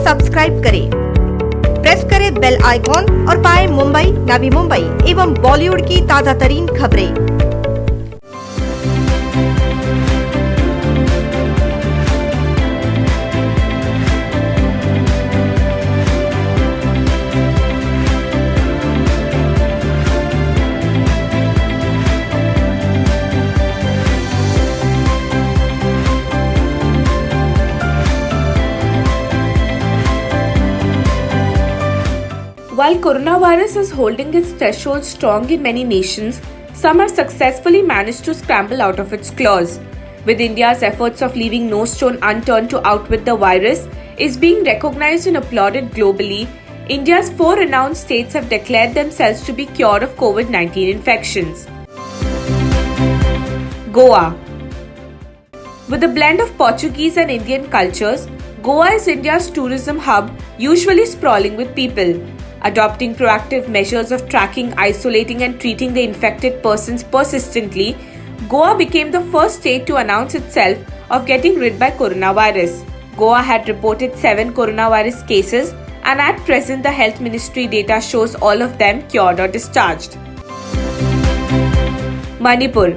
Subscribe करें, press करें bell icon और पाएं मुंबई, नवी मुंबई एवं बॉलीवुड की ताजा तरीन खबरें। While coronavirus is holding its threshold strong in many nations, some have successfully managed to scramble out of its claws. With India's efforts of leaving no stone unturned to outwit the virus is being recognized and applauded globally, India's 4 renowned states have declared themselves to be cured of COVID-19 infections. Goa. With a blend of Portuguese and Indian cultures, Goa is India's tourism hub, usually sprawling with people. Adopting proactive measures of tracking, isolating and treating the infected persons persistently, Goa became the first state to announce itself of getting rid by coronavirus. Goa had reported 7 coronavirus cases and at present the health ministry data shows all of them cured or discharged. Manipur.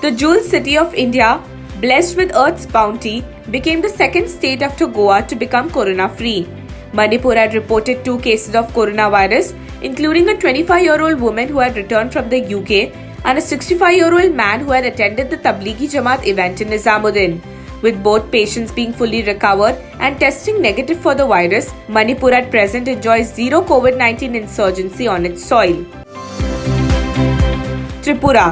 The jewel city of India, blessed with Earth's bounty, became the second state after Goa to become corona-free. Manipur had reported 2 cases of coronavirus, including a 25-year-old woman who had returned from the UK and a 65-year-old man who had attended the Tablighi Jamaat event in Nizamuddin. With both patients being fully recovered and testing negative for the virus, Manipur at present enjoys zero COVID-19 insurgency on its soil. Tripura.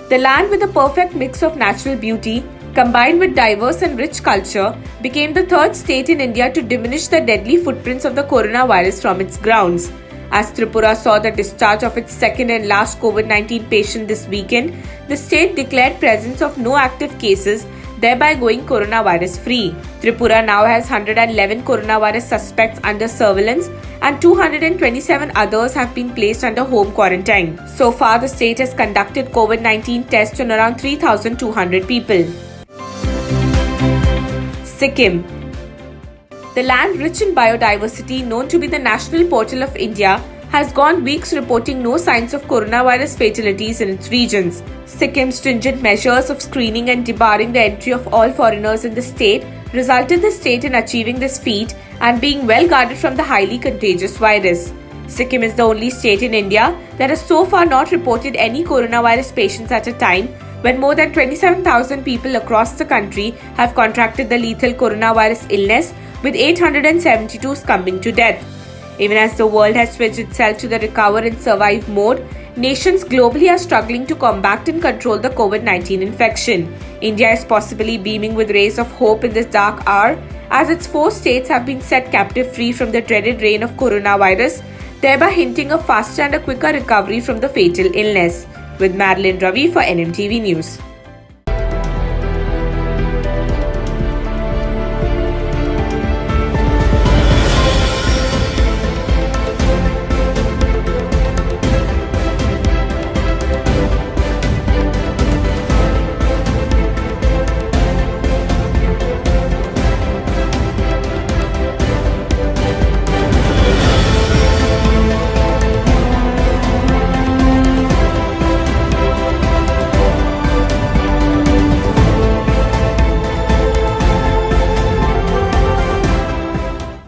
The land with a perfect mix of natural beauty, combined with diverse and rich culture, became the 3rd state in India to diminish the deadly footprints of the coronavirus from its grounds. As Tripura saw the discharge of its second and last COVID-19 patient this weekend, the state declared presence of no active cases, thereby going coronavirus free. Tripura now has 111 coronavirus suspects under surveillance and 227 others have been placed under home quarantine. So far, the state has conducted COVID-19 tests on around 3,200 people. Sikkim. The land rich in biodiversity, known to be the national portal of India, has gone weeks reporting no signs of coronavirus fatalities in its regions. Sikkim's stringent measures of screening and debarring the entry of all foreigners in the state resulted the state in achieving this feat and being well guarded from the highly contagious virus. Sikkim is the only state in India that has so far not reported any coronavirus patients at a time, when more than 27,000 people across the country have contracted the lethal coronavirus illness, with 872 succumbing to death. Even as the world has switched itself to the recover and survive mode, nations globally are struggling to combat and control the COVID-19 infection. India is possibly beaming with rays of hope in this dark hour, as its 4 states have been set captive free from the dreaded reign of coronavirus, thereby hinting a faster and a quicker recovery from the fatal illness. With Madeline Ravi for NMTV News.